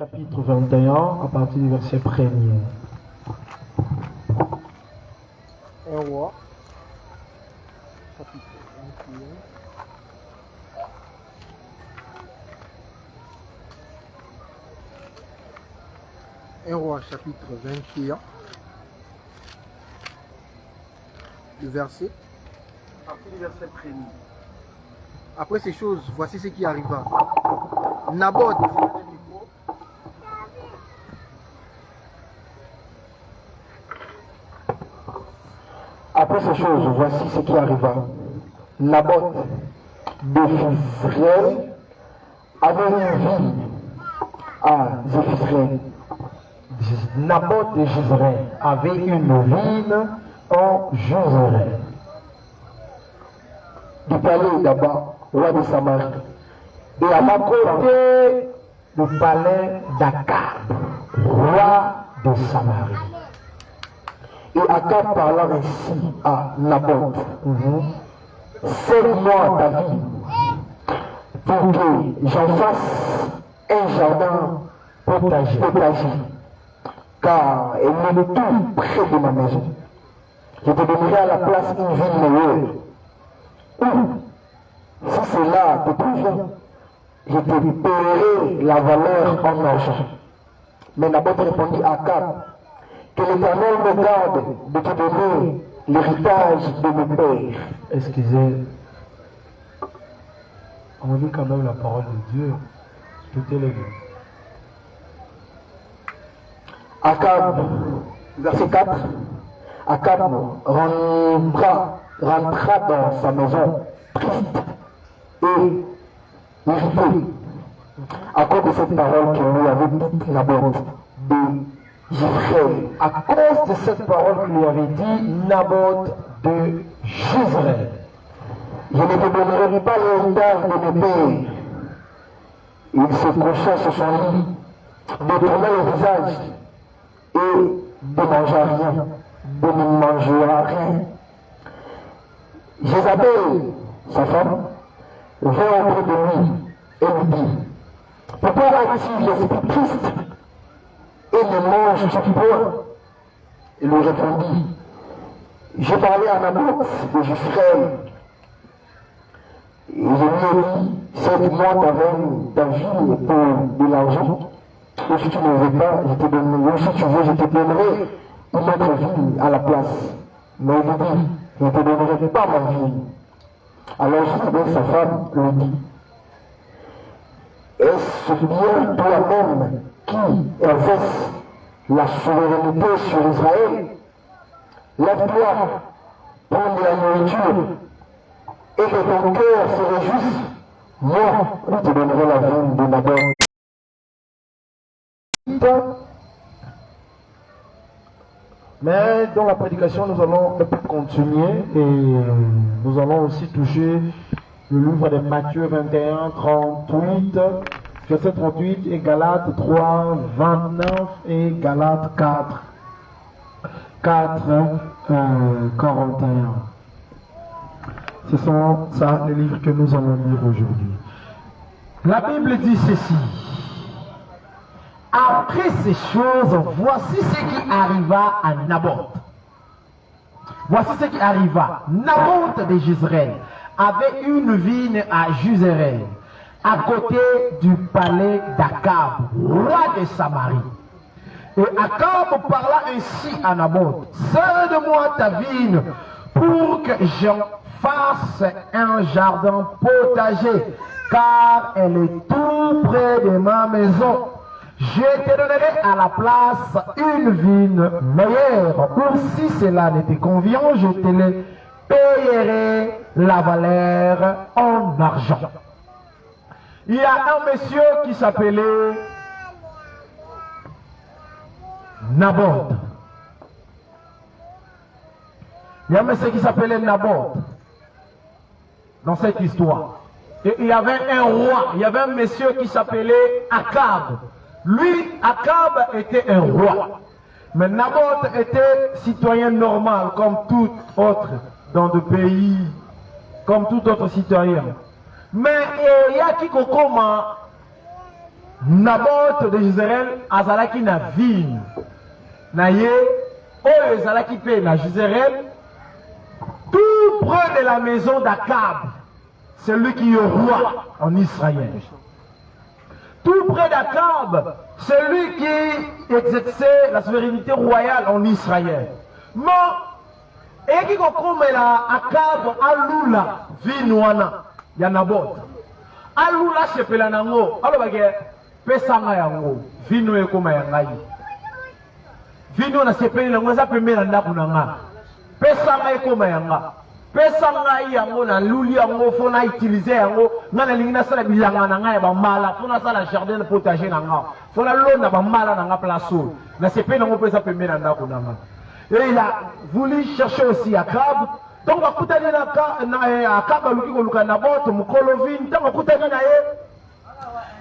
chapitre 21, à partir du verset 1er. 1 roi, chapitre 21. 1 roi, chapitre 21. Le verset. À partir du verset 1er. Après ces choses, voici ce qui arriva. Naboth, Après ces choses, voici ce qui arriva. Naboth de Jezreel avait une ville à Jezreel. Naboth de Jezreel avait une ville en Jezreel. Du palais d'Abba, roi de Samarie. Et à À côté du palais d'Akab, roi de Samarie. Et Akab parla ainsi à Naboth. Cède-moi ta vie pour que j'en fasse un jardin potager. Car elle est tout près de ma maison. Je te donnerai à la place une ville meilleure. Ou, si cela te convient, je te paierai la valeur en argent. Mais Naboth répondit à Akab, que l'Éternel me garde de te donner l'héritage de mon père. Excusez, on lit quand même la parole de Dieu. Tout est levé. Akab, verset 4, Akab rentra dans sa maison triste et irrité à cause de cette parole que lui avait dite Naboth de Jezreel. À cause de cette parole qu'il lui avait dit, Naboth de Jezreel. Je ne te donnerai pas l'héritage de mes pères. Il se coucha sur son lit, détourna le visage et de manger rien, de ne mangera rien. Jézabel, sa femme, vint auprès de lui et lui dit, pourquoi as-tu l'esprit triste et ne manges-tu point? Il lui répondit, j'ai parlé à Naboth de Jezreel. Et je lui ai dit, cède-moi ta ville pour de l'argent. Ou si tu ne veux pas, je te donnerai. Ou si tu veux, je te donnerai une autre ville à la place. Mais il lui dit, je ne te donnerai pas ma ville. Alors Jézabel, sa femme, lui dit, est-ce bien toi-même qui exerce la souveraineté sur Israël? Lève-toi, prends de la nourriture, et que ton cœur se réjouisse. Moi, je te donnerai la ville de Naboth. Mais dans la prédication, nous allons un peu continuer et nous allons aussi toucher le livre de Matthieu 21, 38, verset 38 et Galates 3, 29 et Galates 4, 41. Ce sont ça les livres que nous allons lire aujourd'hui. La Bible dit ceci. Après ces choses, voici ce qui arriva à Naboth. Voici ce qui arriva. Naboth de Jezreel avait une vigne à Jezreel, à côté du palais d'Akab, roi de Samarie. Et Akab parla ainsi à Naboth, cède-moi ta vigne pour que j'en fasse un jardin potager, car elle est tout près de ma maison. Je te donnerai à la place une vigne meilleure. Ou si cela ne te convient, je te le payerai la valeur en argent. Il y a un monsieur qui s'appelait Naboth. Il y a un monsieur qui s'appelait Naboth dans cette histoire. Et il y avait un roi, il y avait un monsieur qui s'appelait Akab. Lui, Akab était un roi. Mais Naboth était citoyen normal, comme tout autre dans le pays, comme tout autre citoyen. Mais il y a qui comment Naboth de Jezreel azalaki na vigne. Na ye, oyo ezalaki pe na Jezreel, tout près de la maison d'Akab, celui qui est roi en Israël. Tout près d'Akab, celui qui exerçait la souveraineté royale en Israël. Mais, et qui komela Akab alula vinwana ya Naboth. Alula sepela nango, alobage pesanga yango, vino ekoma yangai. Vino na sepeli nango za pemela ndaku nanga. Pesanga ekoma yanga. Pesanga yango na luli yango fona utiliser yango ngana lingina sala bilanga nanga ya bamala fona sala jardin potager nanga. Fona lona bamala nanga placeau. Na sepeli nango pesa pemela ndaku nanga. Et il a voulu chercher aussi Akab. Donc, on a Akab, Naboth, Moukolovine. Donc, on a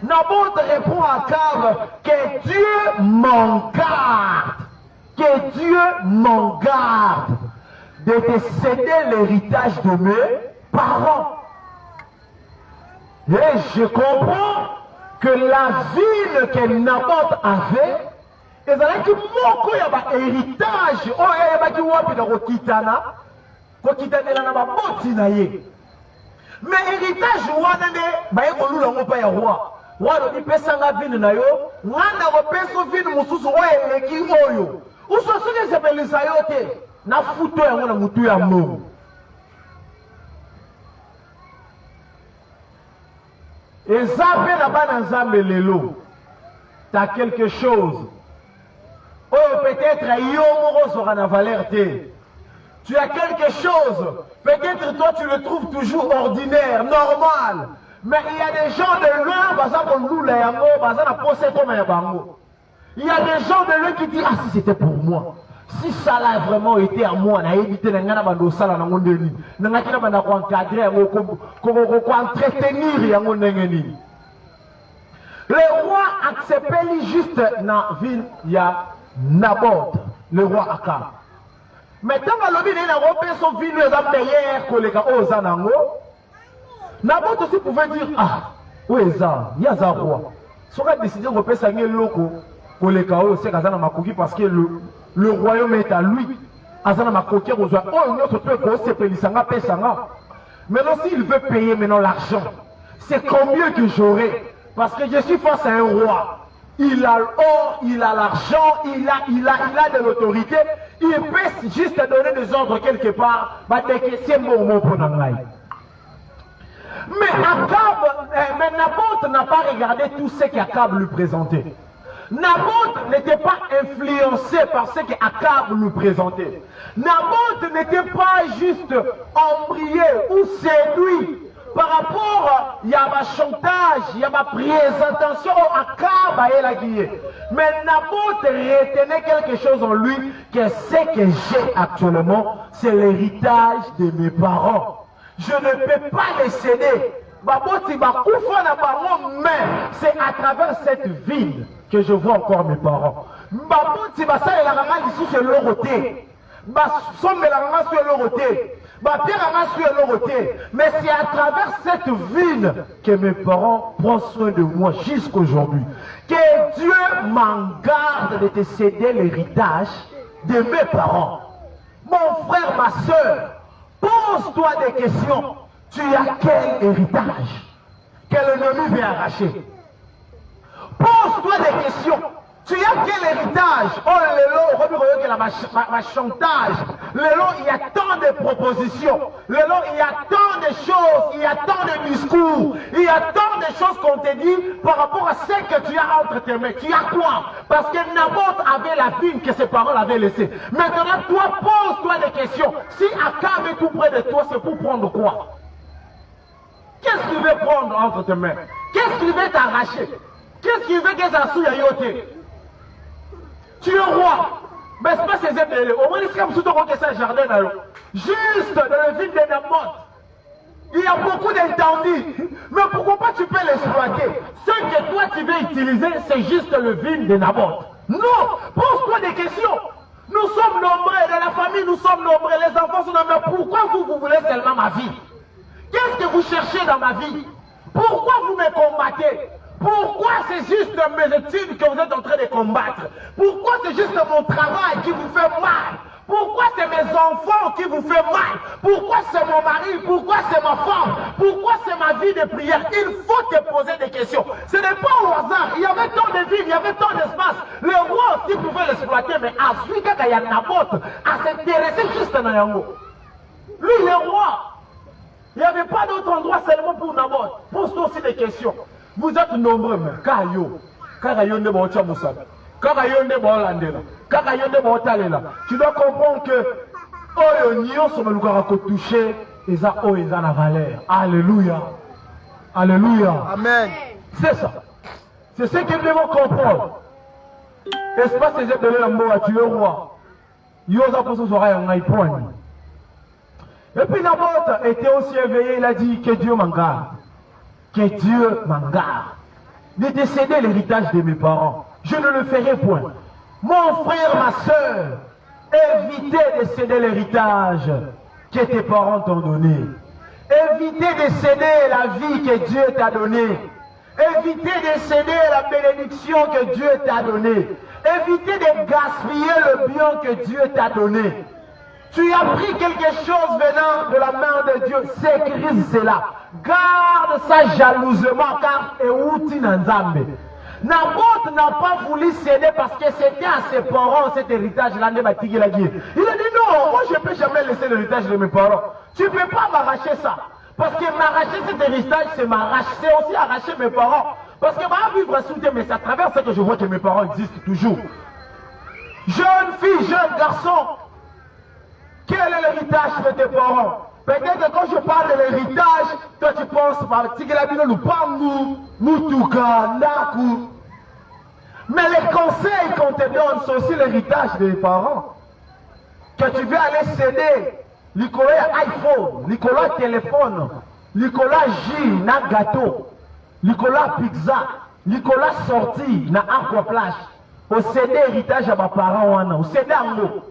Naboth répond à Akab que Dieu m'en garde. Que Dieu m'en garde de te céder l'héritage de mes parents. Et je comprends que la ville que Naboth avait, et ça qui moko ya ba héritage o ya ba ki wapi na kokitana na ba boti na ye mais héritage wana ne ba ye kolula ngo pa ya roi walo di pesa nga vini na yo ngana ko peso vini mususu o eleki oyo uso sike sepelisa yo te na futo yango na mutu ya mo ezabe na bana nzambe lelo t'as quelque chose. Oh, peut-être sera la valeur T. Tu as quelque chose. Peut-être toi tu le trouves toujours ordinaire, normal. Mais il y a des gens de loin, il y a des gens de loin qui disent ah si c'était pour moi. Si ça a vraiment été à moi, na évité na bando sala na ngondeli. Na kina banda ko encadrer ko entretenir yango ndengeni. Le roi acceptait juste na ville ya Naboth, le roi Akab. Maintenant, son ville Naboth aussi pouvait dire ah, où est ça? Il y a un roi. Si on a décidé de faire ça, parce que le royaume est à lui. Maintenant, s'il veut payer maintenant l'argent, c'est combien que j'aurai? Parce que je suis face à un roi. Il a l'or, il a l'argent, il a de l'autorité. Il peut juste donner des ordres quelque part. Mais Naboth n'a pas regardé tout ce qu'Akab lui présentait. Naboth n'était pas influencé par ce qu'Akab lui présentait. Naboth n'était pas juste embrayé ou séduit par rapport, il y a ma chantage, il y a ma présentation au Akab et la guillée. Mais Naboth retenait quelque chose en lui, que ce que j'ai actuellement, c'est l'héritage de mes parents. Je ne peux pas les céder. Mais c'est à travers cette ville que je vois encore mes parents. Mais c'est à travers cette ville que mes parents prennent soin de moi jusqu'aujourd'hui. Que Dieu m'en garde de te céder l'héritage de mes parents. Mon frère, ma soeur, pose-toi des questions. Tu as quel héritage que l'ennemi veut arracher? Pose-toi des questions. Tu as quel héritage? Oh, ma chantage. Il y a tant de propositions. Il y a tant de choses. Il y a tant de discours. Il y a tant de choses qu'on te dit par rapport à ce que tu as entre tes mains. Tu as quoi? Parce que Naboth avait la vigne que ses parents l'avaient laissée. Maintenant, toi, pose-toi des questions. Si Akab est tout près de toi, c'est pour prendre quoi? Qu'est-ce qu'il veut prendre entre tes mains? Qu'est-ce qu'il veut t'arracher? Qu'est-ce qu'il veut que ça souille à yoter? Tu es roi. Mais c'est pas ces aides. Au moins, c'est comme si tu as un jardin. Juste dans le ville de Naboth. Il y a beaucoup d'intendus. Mais pourquoi pas tu peux l'exploiter? Ce que toi tu veux utiliser, c'est juste le ville de Naboth. Non! Pose-toi des questions. Nous sommes nombreux. Dans la famille, nous sommes nombreux. Les enfants sont nombreux. Pourquoi vous voulez seulement ma vie? Qu'est-ce que vous cherchez dans ma vie? Pourquoi vous me combattez? Pourquoi c'est juste mes études que vous êtes en train de combattre? Pourquoi c'est juste mon travail qui vous fait mal? Pourquoi c'est mes enfants qui vous fait mal? Pourquoi c'est mon mari? Pourquoi c'est ma femme? Pourquoi c'est ma vie de prière? Il faut te poser des questions. Ce n'est pas au hasard. Il y avait tant de villes, il y avait tant d'espace. Le roi aussi pouvait l'exploiter, mais à celui qui a Naboth, à s'intéresser juste dans Yango. Lui, le roi, il n'y avait pas d'autre endroit seulement pour Naboth. Pose-toi aussi des questions. Vous êtes nombreux, mais Kayo ne va Moussa. Tu dois comprendre que touché et ça la valeur. Alléluia. Alléluia. Amen. C'est ça. C'est ce que nous devons comprendre. Espace que j'ai donné la mot à tu le roi. Yosa pour ce soir un point. Et puis Naboth était aussi éveillé, il a dit que Dieu m'en garde. Que Dieu m'en garde. De décéder l'héritage de mes parents. Je ne le ferai point. Mon frère, ma soeur, évitez de céder l'héritage que tes parents t'ont donné. Évitez de céder la vie que Dieu t'a donnée. Évitez de céder la bénédiction que Dieu t'a donnée. Évitez de gaspiller le bien que Dieu t'a donné. Tu as pris quelque chose venant de la main de Dieu. Sécurise cela. Garde ça jalousement car Euti Nanzambe. Naboth n'a pas voulu céder parce que c'était à ses parents cet héritage-là. Il a dit non, moi je ne peux jamais laisser l'héritage de mes parents. Tu ne peux pas m'arracher ça. Parce que m'arracher cet héritage, c'est aussi arracher mes parents. Parce que ma vivre à souder, mais c'est à travers ça que je vois que mes parents existent toujours. Jeune fille, jeune garçon, quel est l'héritage de tes parents? Peut-être que quand je parle de l'héritage, toi tu penses par Tigilabino, Lupangu, Mutuka, Naku. Mais les conseils qu'on te donne, c'est aussi l'héritage des parents. Que tu veux aller céder, Nicolas iPhone, Nicolas téléphone, Nicolas J, na gâteau, Nicolas pizza, Nicolas sorti, na aquaplage. Au céder héritage à mes parents, au céder en haut.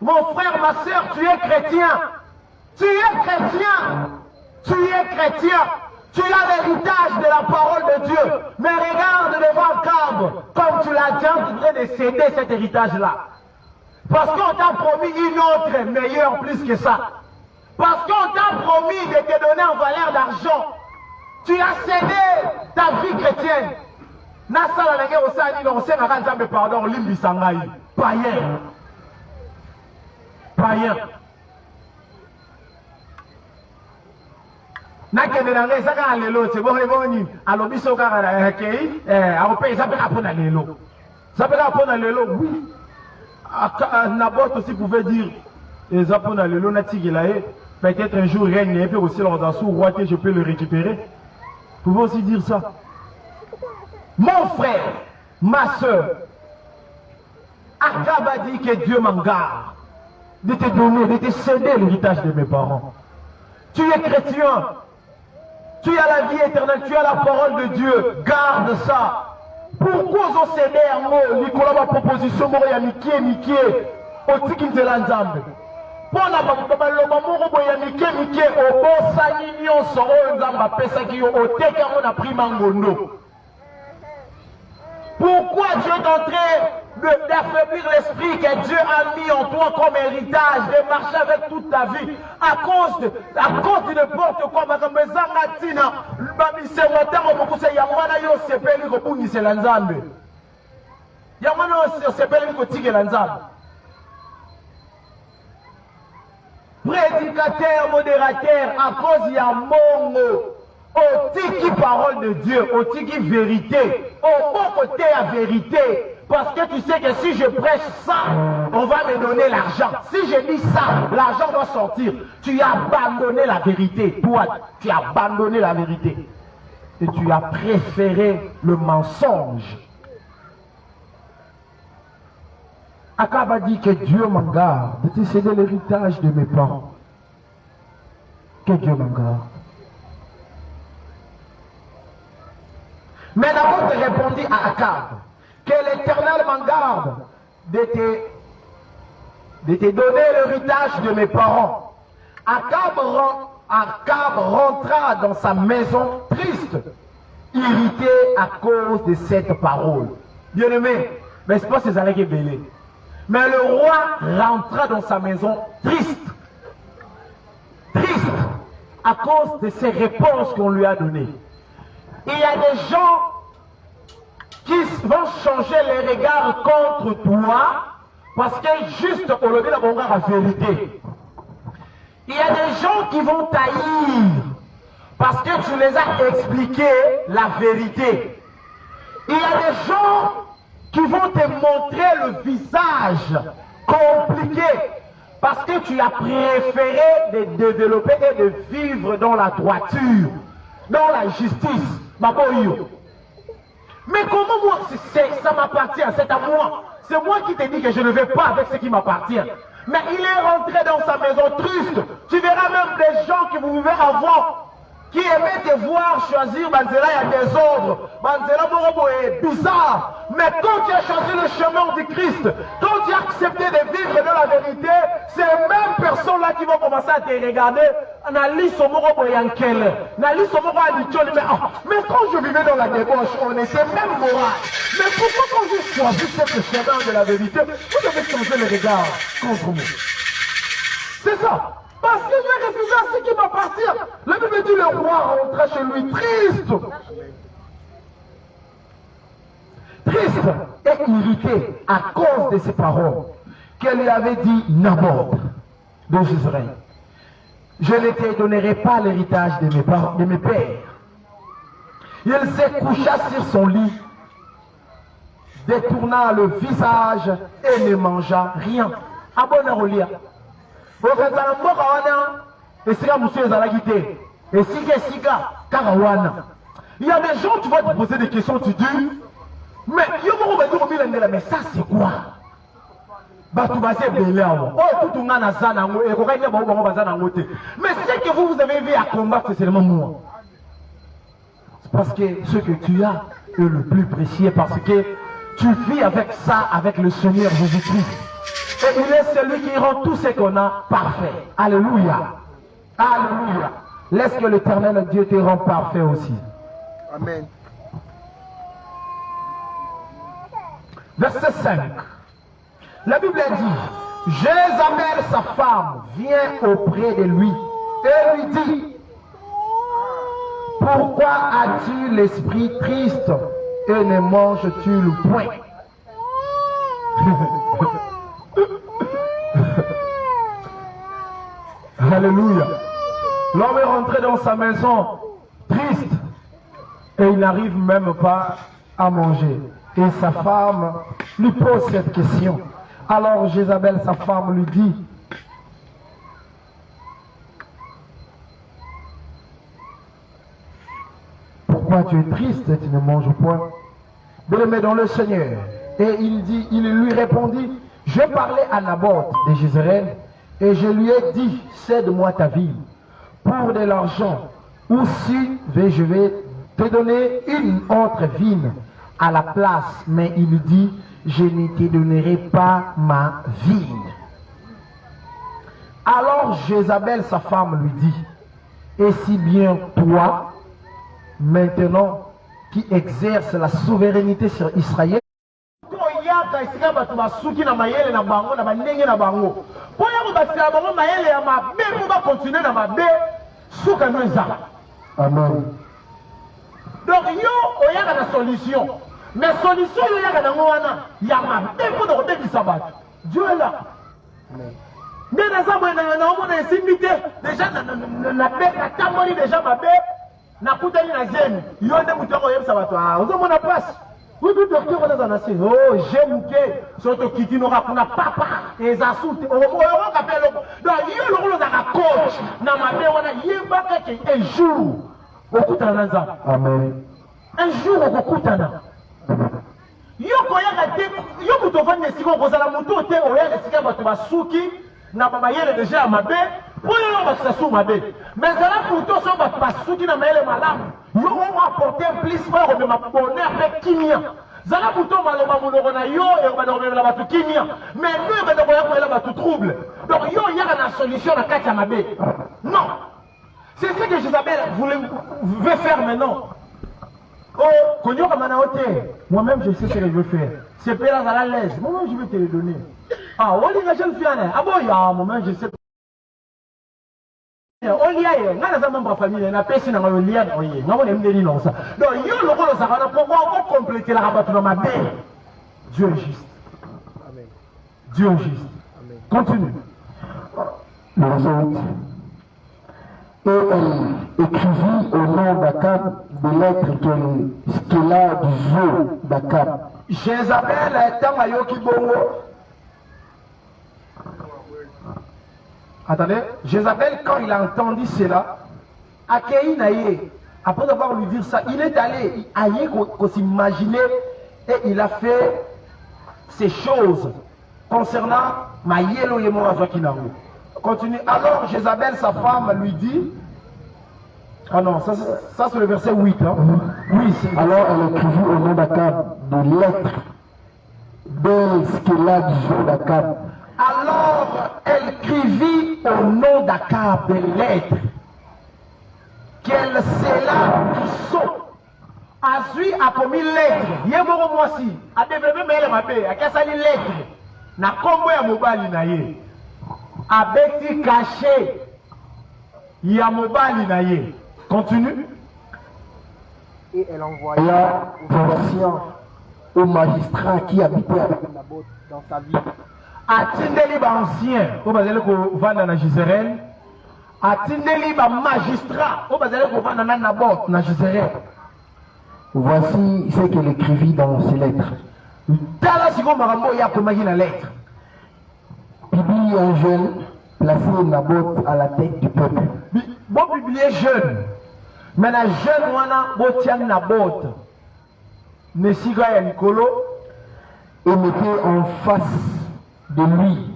Mon frère, ma soeur, tu es chrétien. Tu es chrétien. Tu es chrétien. Tu as l'héritage de la parole de Dieu. Mais regarde devant le câble, comme tu l'as déjà en train de céder cet héritage-là. Parce qu'on t'a promis une autre meilleure plus que ça. Parce qu'on t'a promis de te donner en valeur d'argent. Tu as cédé ta vie chrétienne. Nasa la guerre au Sani, on sait que pardon, limbi sangai. Païen. Païen. Nakende na ngeza ka lelo tse bo boni alobiso ka ra kei a pe ça peut apprendre lelo. Ça peut apprendre lelo oui. Naboth aussi pouvait dire et ça apprendre lelo na tigela e peut-être un jour règne et puis aussi dans sous roi que je peux le récupérer. Vous pouvez aussi dire ça. Mon frère, ma soeur, Akab a dit que Dieu m'en garde de te donner, de te céder l'héritage de mes parents. Tu es chrétien, tu as la vie éternelle, tu as la parole de Dieu, garde ça. Pourquoi vous cédez à moi, Nicolas, ma proposition, moi, il y a Miké, au Tikin de l'Anzambe. Pour la Babaloma, il y a Miké, au bon Sanignon, Soro, Nzamba, Pesaki, au Teka, on a pris Mangondo. Pourquoi Dieu est en train d'affaiblir l'esprit que Dieu a mis en toi comme héritage, de marcher avec toute ta vie, à cause de n'importe quoi, prédicateur, modérateur, à cause il y a mongo. Au tiki parole de Dieu, au tiki vérité, au bon côté à vérité. Parce que tu sais que si je prêche ça, on va me donner l'argent. Si je dis ça, l'argent va sortir. Tu as abandonné la vérité. Toi, tu as abandonné la vérité. Et tu as préféré le mensonge. Akab a dit que Dieu m'en garde de te céder l'héritage de mes parents. Que Dieu m'en garde. Mais Naboth répondit à Akab que l'Éternel m'en garde de te donner l'héritage de mes parents. Akab Akab rentra dans sa maison triste, irrité à cause de cette parole. Bien-aimé, mais c'est pas ces années qui est belé. Mais le roi rentra dans sa maison triste. Triste à cause de ces réponses qu'on lui a données. Il y a des gens qui vont changer les regards contre toi parce que juste aujourd'hui la vérité. Il y a des gens qui vont t'haïr parce que tu les as expliqué la vérité. Il y a des gens qui vont te montrer le visage compliqué parce que tu as préféré de développer et de vivre dans la droiture, dans la justice. Mais comment moi, ça m'appartient, c'est à moi. C'est moi qui te dis que je ne vais pas avec ce qui m'appartient. Mais il est rentré dans sa maison triste. Tu verras même des gens que vous vivez avant, qui aimaient te voir choisir Banzela, il y a des ordres. Banzela Morobo est bizarre. Mais quand tu as choisi le chemin du Christ, quand tu as accepté de vivre dans la vérité, c'est les mêmes personnes-là qui vont commencer à te regarder. Mais quand je vivais dans la débauche, on était même moral. Mais pourquoi quand je choisis ce chemin de la vérité, vous devez changer le regard contre moi? C'est ça. Parce que je vais refuser à ce qui m'appartient. La Bible dit le roi rentra chez lui triste. Triste et irrité à cause de ces paroles qu'elle lui avait dit Naboth de Jezreel. Je ne te donnerai pas l'héritage de mes pères. Il se coucha sur son lit, détourna le visage et ne mangea rien. Abonarolia. Il y a des gens, tu vas te poser des questions, tu dis, mais ça c'est quoi? Mais c'est que vous avez vu à combattre, c'est seulement moi. C'est parce que ce que tu as est le plus précieux, parce que tu vis avec ça, avec le Seigneur Jésus-Christ. Et il est celui qui rend tout ce qu'on a parfait. Alléluia. Alléluia. Laisse que l'Éternel Dieu te rend parfait aussi. Amen. Verset 5. La Bible dit, Jézabel, sa femme, vient auprès de lui et lui dit, pourquoi as-tu l'esprit triste et ne manges-tu le point? Alléluia. L'homme est rentré dans sa maison triste et il n'arrive même pas à manger. Et sa femme lui pose cette question. Alors Jézabel, sa femme, lui dit, pourquoi tu es triste et tu ne manges point? Bien-aimé dans le Seigneur. Et il lui répondit, je parlais à Naboth de Jezreel et je lui ai dit, cède-moi ta ville pour de l'argent, ou si je vais te donner une autre ville à la place. Mais il dit, je ne te donnerai pas ma ville. Alors Jézabel, sa femme, lui dit, et si bien toi, maintenant, qui exerce la souveraineté sur Israël, amen. Donc, yo, il y a une solution. Mais la solution, il y a une sabbat. Dieu est là. Mais dans déjà, déjà, ma bête, n'a pas de zen. Il y a des moutons qui ont la place. Oui, le docteur, on a dit, oh, j'aime que, surtout qui n'aura pas papa, et ça soute, on appelle, donc, il y a le rôle d'un coach, n'a ma bête, on a yé, un jour, au coup Amen. un jour, au coup yo mutovani esika kozala moto te oya esika bato basuki na bamayele déjà mabe po yo bakisa su mabe mais zala moto so bato basuki na mayele malamu yo on apporter plus fort de ma bonheur avec kimia zala moto maloba monoko na yo e ba dormir la bato kimia mais nous ba dormir la bato trouble donc yo yaka na solution na kati ya mabe non C'est ce que Jézabel veut faire maintenant. Oh, moi-même je sais ce que je veux faire. C'est Père à l'aise. Moi-même je vais te le donner. Ah, on lit la jeune fille. Ah bon, moi-même je sais. On lit ailleurs. On a des membres de famille. On a personne dans le lien. On aime des lignes ça. Donc, il y a le rôle de ça. Pourquoi on compléter la rabat dans ma tête? Dieu est juste. Amen. Dieu est juste. Amen. Continue. Le verset 8. Et elle écrivit au nom d'Akab des lettres qu'elle a du jeu d'Akab. Jézabel est un mayoki bongo. Attendez, Jézabel, quand il a entendu cela, Akei Naye, après avoir lui dire ça, il est allé, aïe qu'on s'imaginait, et il a fait ces choses concernant Mayelo Yemo Azwakinaru. Continue. Alors Jézabel, sa femme, lui dit. Ah non, ça c'est le verset 8. Hein? Oui, alors elle écrivit au nom d'Akab des lettres de ce qu'elle a du jeu d'Akab. Alors elle écrivit au nom d'Akab des lettres qu'elle scella du sceau. Azui a commis lettres. Yeboro moisi. A développé mais ma paix. A qu'elle lettres. Na combo ya mobali na ye. A beti caché. Ya mobali na ye. Continue. Et elle envoya aux anciens, aux magistrats qui habitaient avec Naboth dans sa ville. Atindeli ba ancien. Au bazele ko vanda na Jezreel. Atindeli ba magistrat. Au bazele ko vanda na Naboth na Jezreel. Voici ce qu'elle écrivit dans ses lettres. Tala siko marambo ya komaki na lettre. Publie un jeune, placé Naboth à la tête du peuple. Bon publier jeune. Mais la jeune wana botian Naboth. Nesiga ya Nicolo. Et mettait en face de lui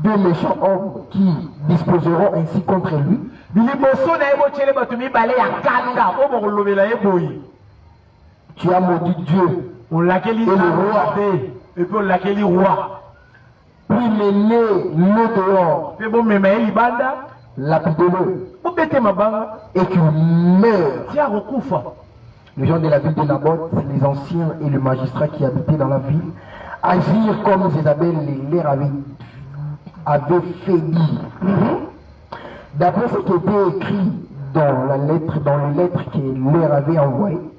deux méchants hommes qui disposeront ainsi contre lui. Tu as maudit Dieu et le roi. Et puis on l'a quel roi. Puis menez-le dehors. Lapide-le. Et qu'il meure. Les gens de la ville de Naboth, les anciens et le magistrat qui habitaient dans la ville, agirent comme Jézabel leur avait fait dire. D'après ce qui était écrit dans les lettres qu'il leur avait envoyées,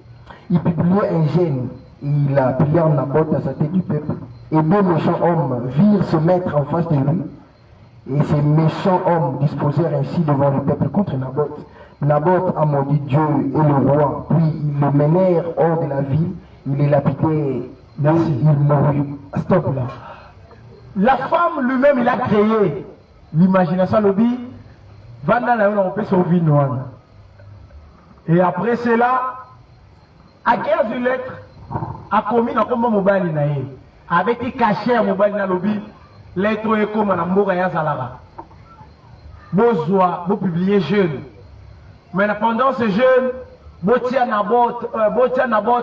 il publiait un gène. Il appelait en Naboth à sa tête du peuple. Et deux méchants hommes virent se mettre en face de lui. Et ces méchants hommes disposèrent ainsi devant le peuple contre Naboth. Naboth a maudit Dieu et le roi, puis ils le menèrent hors de la ville, il les lapidait, merci, il mourut. Stop là. La femme lui-même, il a créé l'imagination, lobby, Vanda la on peut sauver noir. Et après cela, à 15 lettres, a commis dans comme mobile naïe, avec des cachets mobile na lobby, lettre et comme na mboka ya zalara. Besoin, vous publier jeune. Mais pendant ce jeûne, Botia Naboth,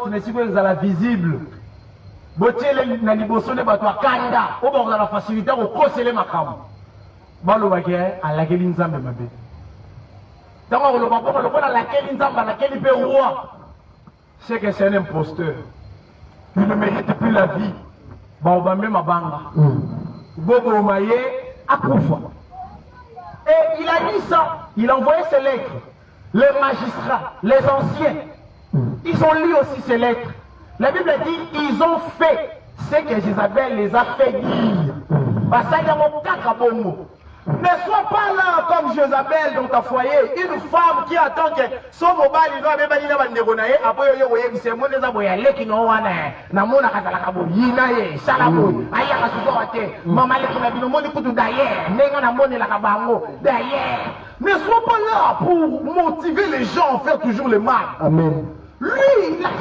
ne s'y pas visible. Botia na liboso ne batwa kanda, au bord de la facilité au conseiller makam. Balo baké à laquelle nzambe mabe. Donc on le voit à laquelle nzambe à laquelle il peut roi. C'est que c'est un imposteur. Il ne mérite plus la vie. Baobambe mabanga. Bobo maye akufa. Et il a dit ça, il a envoyé ses lettres. Les magistrats, les anciens, ils ont lu aussi ces lettres. La Bible dit ils ont fait ce que Jézabel les a fait dire. Ne sois pas là comme Jézabel dans ta foyer, une femme qui attend que son mobile il doit même pas dire après yo yo c'est mon des aboya leki no wana na mona kazala kabo yinaye salabo aya kasukote mama le kuna bino moni kutu d'ailleurs nenga na moni la kabango d'ailleurs. Ne sois pas là pour motiver les gens à faire toujours le mal. Amen. Lui,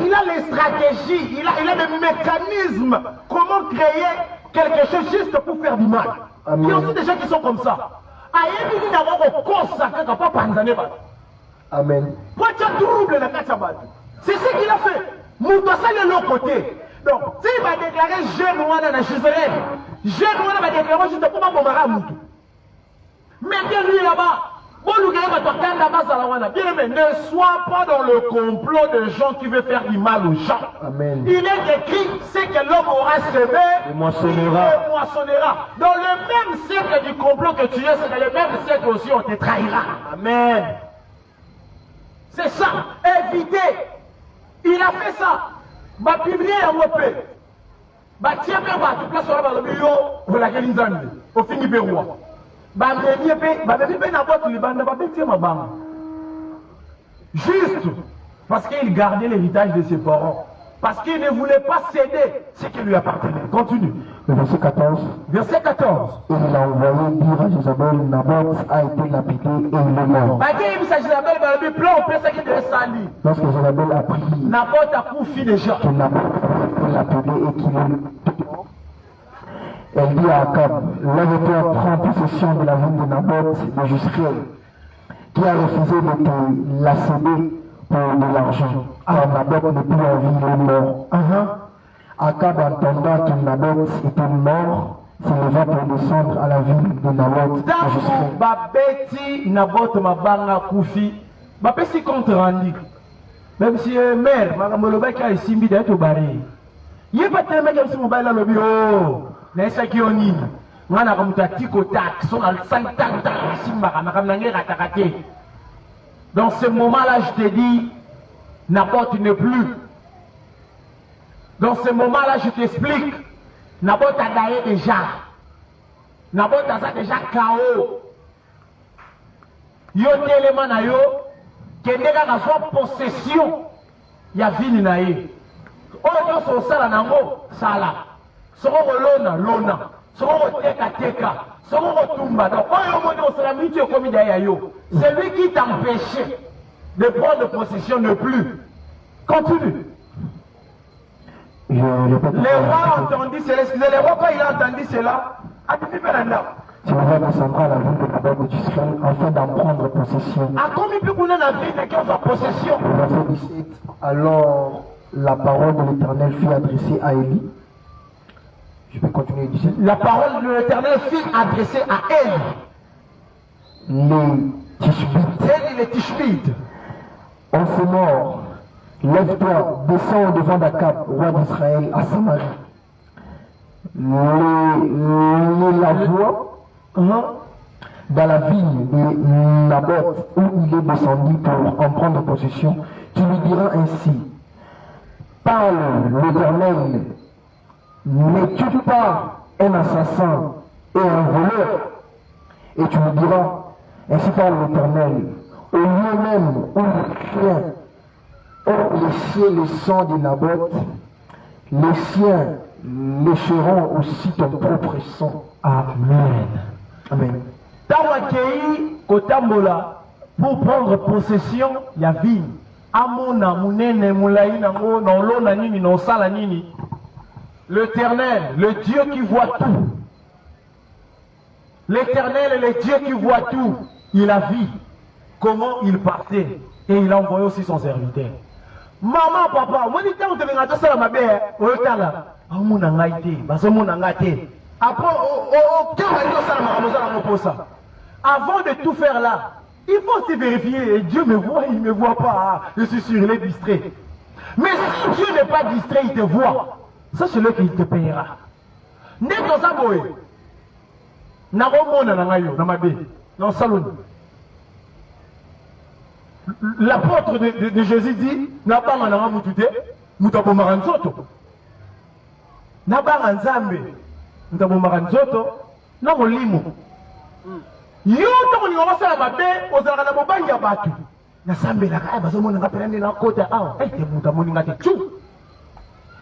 il a les stratégies, il a des mécanismes. Comment créer quelque chose juste pour faire du mal. Amen. Il y a aussi des gens qui sont comme ça. Amen. C'est ce qu'il a fait. Moutassa de l'autre côté. Donc, s'il va déclarer jeune ou dans Jezreel, jeune ou va déclarer juste pour ma bombarder Moutou. Mettez lui là-bas. Bien aimé, ne sois pas dans le complot de gens qui veulent faire du mal aux gens. Amen. Il est écrit, c'est que l'homme aura semé, Il moissonnera. il moissonnera. Dans le même cercle du complot que tu es, c'est dans le même cercle aussi on te trahira. Amen. C'est ça, éviter. Il a fait ça. Va publier un wopé. Va tirer va tout place sur le bureau, vous la gagnez au fini Béroua. Juste parce qu'il gardait l'héritage de ses parents. Parce qu'il ne voulait pas céder ce qui lui appartenait. Continue. Le verset 14. Verset 14. Et il a envoyé dire à Jézabel, Naboth a été lapidé et il est mort. Lorsque Jézabel a pris Naboth a couffé déjà. que Naboth est lapidé et qu'il est... Elle dit à Akab, lève-toi, prends possession de la ville de Naboth de Jezreel, qui a refusé de te la céder pour de l'argent. Alors Naboth n'est plus en vie, il est mort. Akab entendant que Naboth était mort, s'il va pour descendre à la ville de Naboth de Jezreel. Babeti Naboth mabanga kufi. Babesi compte rendu. Même si mère, Magamoloba a ici mis d'être au baril. Il n'y a pas de mec qui mobile dans le bureau. N'est-ce qui on y? Moi, on a comme tiko tac, son al santan simba, dans ce moment-là, je te dis, Naboth n'est plus. Dans ce moment-là, je t'explique, Naboth a daillé déjà. Naboth a déjà KO. Yo téléman na yo, que nega na soit possession, ya vini na ye. Oh, yo so sala nango, sala. Soko lona, lona. Soko teka, teka. Soko tumba. Donc, oh, yo moni o sala miti komi derrière yo. C'est lui qui t'empêchait de prendre possession ne plus. Continue. Je répète. Les rois ont entendu cela. Excusez, les rois, quand il a entendu cela, a dit, Tu vas descendre à la ville de Naboth de Jezreel afin d'en prendre possession. a combien de qu'on a la vie de qui ont possession? Verset 17. Alors la parole de l'Éternel fut adressée à Élie. Je peux continuer 17. La parole de l'Éternel fut adressée à elle. Les Tishbites. Elle, les Tishbites. On s'est mort. Lève-toi, descends au-devant d'Akab, roi d'Israël, à Samarie. La voix dans la ville de Naboth où il est descendu pour en prendre possession, tu lui diras ainsi: parle l'Éternel, n'es-tu pas un assassin et un voleur? Et tu lui diras, ainsi parle l'Éternel, au lieu même où les chiens ont léché le sang de Naboth, les siens lécheront aussi ton propre sang. Amen. Amen. Tawakei kotambola pour prendre possession ya vie. Amona munene mulayi nango nolo na nini no sala nini. L'Éternel, le Dieu qui voit tout. L'Éternel est le Dieu qui voit tout. Il a vu comment il partait et il a envoyé aussi son serviteur. Maman, papa, moi je t'ai dit que ça m'a bien. Après, avant de tout faire là, il faut se vérifier. Et Dieu me voit, il ne me voit pas. Je suis sûr, il est distrait. Mais si Dieu n'est pas distrait, il te voit. Sache-le qu'il te payera. L'apôtre de Jésus dit, n'a pas un amour tout Nabanga nzambe ndabomaka nzoto na molimo yo to ni wasala mabe ozalaka na mobanja batu na sambelaka ay bazomona ngapela na kota awa ay te muta moni ngate tu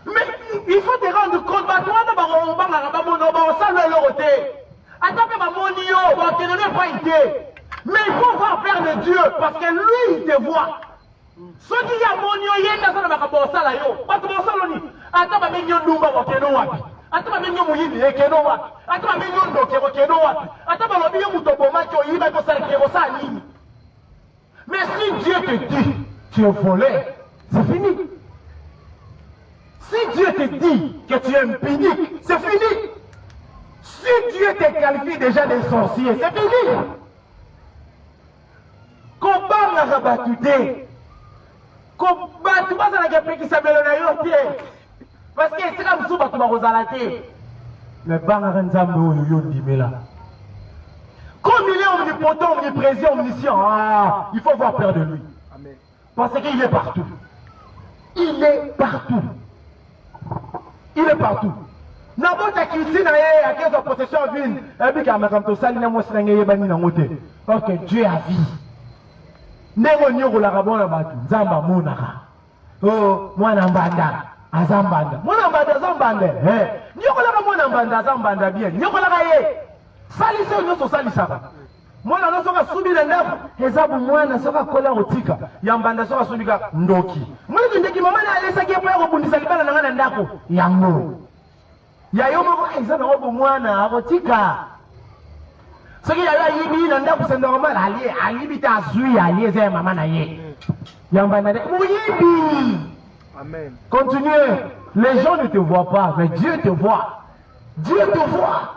mais il faut te rendre compte batu wana bangaka bamono ba osala lorote atape bamoni yo ba tenene pas été mais il faut voir faire de Dieu parce que lui il te voit. Soki ya monio yenda sana makabosala yo. Batu bosala ni. Ata ba menyo ndumba wa keno wapi. Ata ba menyo muyindi ekeno wapi. Ata ba menyo ndoke wa keno wapi. Ata ba lobi yo mutobo macho yiba ko sala kero sa nini. Mais si Dieu te dit tu es volé, c'est fini. Si Dieu te dit que tu es impunique, c'est fini. Si Dieu te qualifie déjà des sorciers, c'est fini. kobanga batu te ko batu bazala ke pekisa belo na yo te parce que c'est comme ça batu bakozala te mais banga nzambe oyo yo ndimela comme il est omnipotent, omniprésent, omniscient, il faut avoir peur de lui. Amen. Parce qu'il est partout. Il est partout. Il est partout. N'importe qui dit à quelle possession vient, et puis quand on s'allie, on s'est gagné bani na moté. Parce que Dieu a vie. Négo nyoko la rabona batu, zamba monaka. Oh, mwana mbanda, azambanda. Mwana mbanda zambanda. Nyoko la mwana mbanda azambanda bien. Nyoko la ye. Salisa nyoso salisaka. Mwana no soka subila ndapo, hesabu mwana soka kola otika. Yambanda soka subika ndoki. Mwana ndeki mama na alesa kepo yako bundisa libala na ngana ndako. Yango. Ya yoma ko izana obo mwana akotika. Soki ya yibi na ndako senda mama alibi ta zui alieze mama na ye. Yambanda de muyibi. Amen. Continuez. Les gens ne te voient pas, mais Dieu te voit. Dieu te voit.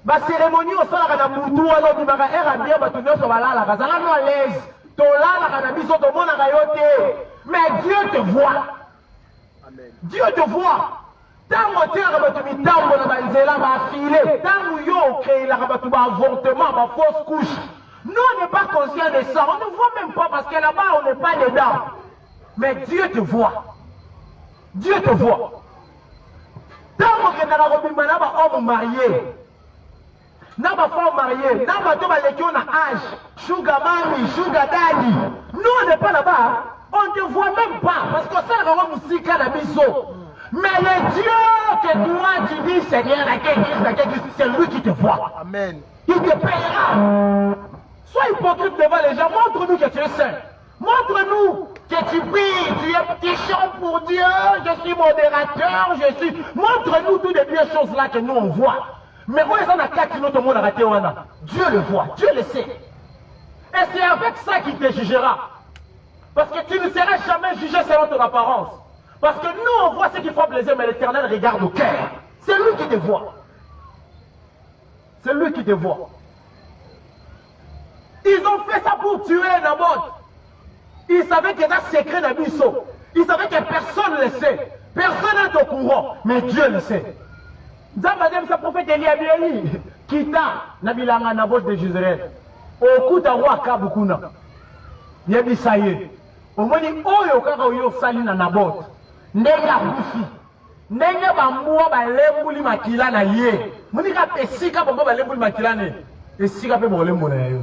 La cérémonie au sein de la moutou, alors tu vas faire bien, tu vas sur la lala, tu vas à l'aise, tu vas à la biso, tu vas à la mais Dieu te voit. Amen. Dieu te voit. Tant que tu as mis tant que tu as filé, tant que tu as créé l'avortement, la fausse couche. Nous, on n'est pas conscient de ça. On ne voit même pas parce que là-bas, on n'est pas dedans. Mais Dieu te voit. Dieu te voit. Tant que tu as un homme marié, n'a pas femme mariée, n'a pas tout le âge, sugar mami, sugar daddy. Nous on n'est pas là-bas, on ne te voit même pas, parce que ça va musique à la biseau. Mais le Dieu que toi tu dis, Seigneur, c'est lui qui te voit. Amen. Il te payera. Sois hypocrite devant les gens, montre-nous que tu es saint. Montre-nous que tu pries, tu es petit chant pour Dieu, je suis modérateur, je suis. Montre-nous toutes les bien choses là que nous on voit. Mais où est-ce qu'on a quatre autres monde arrêté Dieu le voit, Dieu le sait. Et c'est avec ça qu'il te jugera. Parce que tu ne seras jamais jugé selon ton apparence. Parce que nous on voit ce qui frappe les yeux, mais l'Éternel regarde au cœur. C'est lui qui te voit. C'est lui qui te voit. Ils ont fait ça pour tuer Naboth. Ils savaient qu'il y a un secret d'Abisso. Ils savaient que personne ne le sait. Personne n'est au courant. Mais Dieu le sait. Zambadem sa prophète Eliabieli, Kita, Nabilanga Naboth de Jezreel. Okuta roi Kabukuna. Yebi saye. Omoni oyo kaka oyo sali na Naboth. Ndenge akufi. Ndenge bambuwa balembuli makila na ye. Moni ka pesika bambuwa balembuli makila ne. Esika pe bolembo na yo.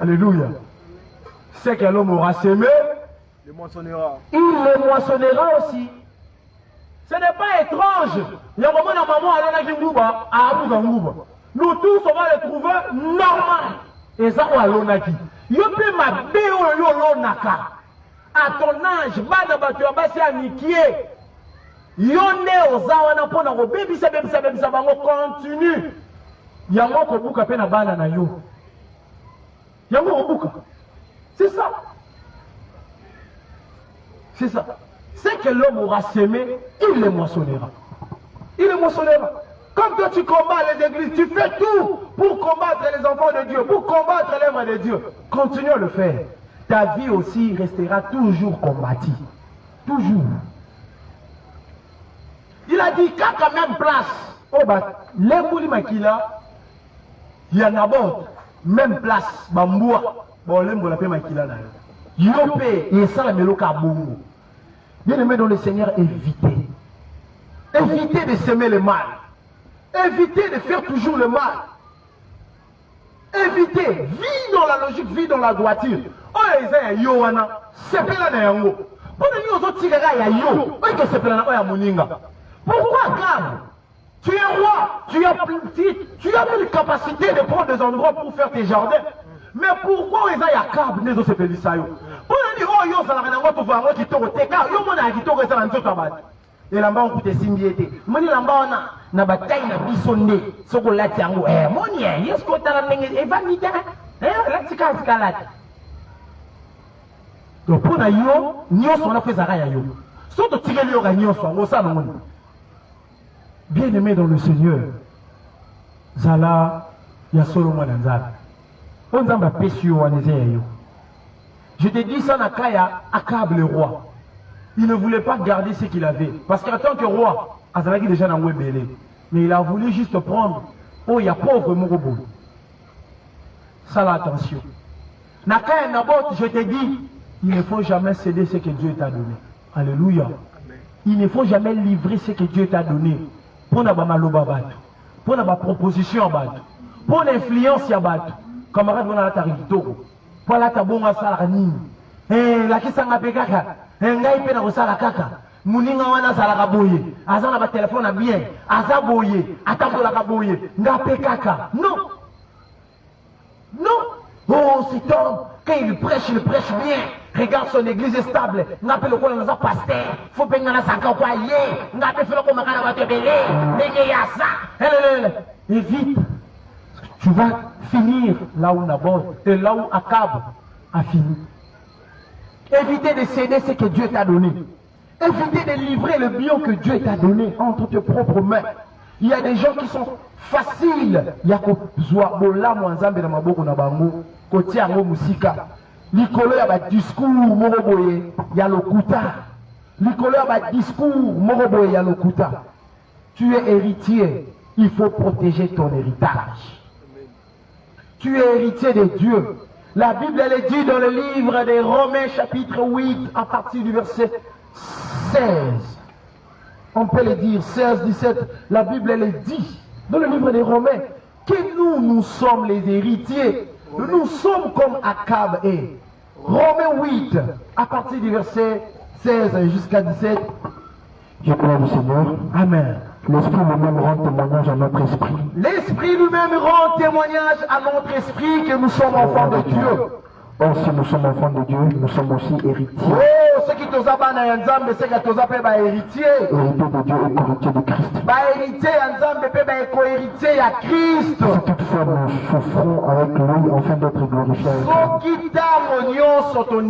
Alléluia. C'est que l'homme aura semé, Le moissonnera. il le moissonnera aussi. Ce n'est pas étrange. Il y a un moment où maman a dit Ngouba, à Abu Ngouba. Nous tous, on va le trouver normal. Et ça, on a l'onaki. Yo peux ma béo l'onaka. À ton âge, bada tu as passé à niquier. Yonne aux awana pour na baby ça continue. Yango ko buka pe na bana na yo. Yango ko buka. C'est ça. C'est ça. C'est que l'homme aura semé, il le moissonnera. Il le moissonnera. Comme toi tu combats les églises, tu fais tout pour combattre les enfants de Dieu, pour combattre l'œuvre de Dieu. Continue à le faire. Ta vie aussi restera toujours combattue. Toujours. Il a dit qu'à la même place, oh bah, les makila, il y a Naboth, même place, bamboua, bon, les moula pe makila na yo. Yopé, et ça la meloka bongo. Bien-aimé dans le Seigneur, évitez. Évitez de s'aimer le mal. Évitez de faire toujours le mal. Évitez. Vis dans la logique, vis dans la droiture. Oh, les yo wana, c'est pas là yango. Pour nous autres tigara ya yo, oh que c'est pas là ya moninga. Pourquoi Gab? Tu es roi, tu as même la capacité de prendre des endroits pour faire tes jardins. Mais pourquoi ils ont Gab ne se fait ça yo? Pour nous dire oh yo ça la rango pour voir qui toko teka, yo mona qui toko ça na nzoto abati. Et là-bas on coûte simbiété. Moni là-bas on a na bataille na bisonde, soko lati yango moni est-ce que tu as la ndenge evanita? La tika tika. Donc pour na yo, nyonso on a fait zara ya yo. Soto tigeli yo ga nyonso ngo ça na moni. Bien-aimé dans le Seigneur, Zala, ya Solomon Nzala. Je te dis ça, Nakaya, Akab le roi. Il ne voulait pas garder ce qu'il avait. Parce qu'en tant que roi, Azalaki déjà dans Webele. Mais il a voulu juste prendre. Oh, il y a pauvre Morobo. Ça, là, attention. Nakaya Nabot, je te dis, il ne faut jamais céder ce que Dieu t'a donné. Alléluia. Il ne faut jamais livrer ce que Dieu t'a donné. Pour la maloba batu. Pour la proposition batu. Pour l'influence ya batu. Camarade, on a la tarif d'eau. Pour la tabonga salanine. La qui s'en a pekaka. Ngai pe na kosala kaka. Muninga wana salaka boye. Aza na ba téléphone na bien. Aza boye. Atambola ka boye. Nga pekaka. Non. Non. Oh, cet homme, quand il prêche bien. Regarde son église est stable. N'appelle le quoi dans un pasteur. Faut pas nga na saka kwa ye. N'appelle fait le quoi makana ba tebele. Nenge ya ça. Et vite. Tu vas finir là où Naboth et là où Akab a fini. Évitez de céder ce que Dieu t'a donné. Évitez de livrer le bio que Dieu t'a donné entre tes propres mains. Il y a des gens qui sont faciles. Il y a Bola Mwanzambe na maboko na bango, kotia ngo musika. Likolo ya ba discours moroboye ya lokuta. Likolo ya ba discours moroboye ya lokuta. Tu es héritier, il faut protéger ton héritage. Tu es héritier de Dieu. La Bible, elle est dit dans le livre des Romains, chapitre 8, à partir du verset 16. On peut le dire, 16, 17. La Bible, elle est dit dans le livre des Romains que nous sommes les héritiers. Nous sommes comme Akab est. Romains 8, à partir du verset 16 jusqu'à 17. Je prie le Seigneur. Amen. L'Esprit lui-même rend témoignage à notre esprit. L'Esprit lui-même rend témoignage à notre esprit que nous sommes enfants de Dieu. Or, si nous sommes enfants de Dieu, nous sommes aussi héritiers. Oh, ceux qui t'osent pas dans Nzambe, c'est qui t'osent pas héritier. Héritiers de Dieu et héritiers de Christ. Héritier Nzambe, co-héritier à Christ. Si toutefois nous souffrons avec lui afin d'être glorifiés avec lui. Ceux qui t'ont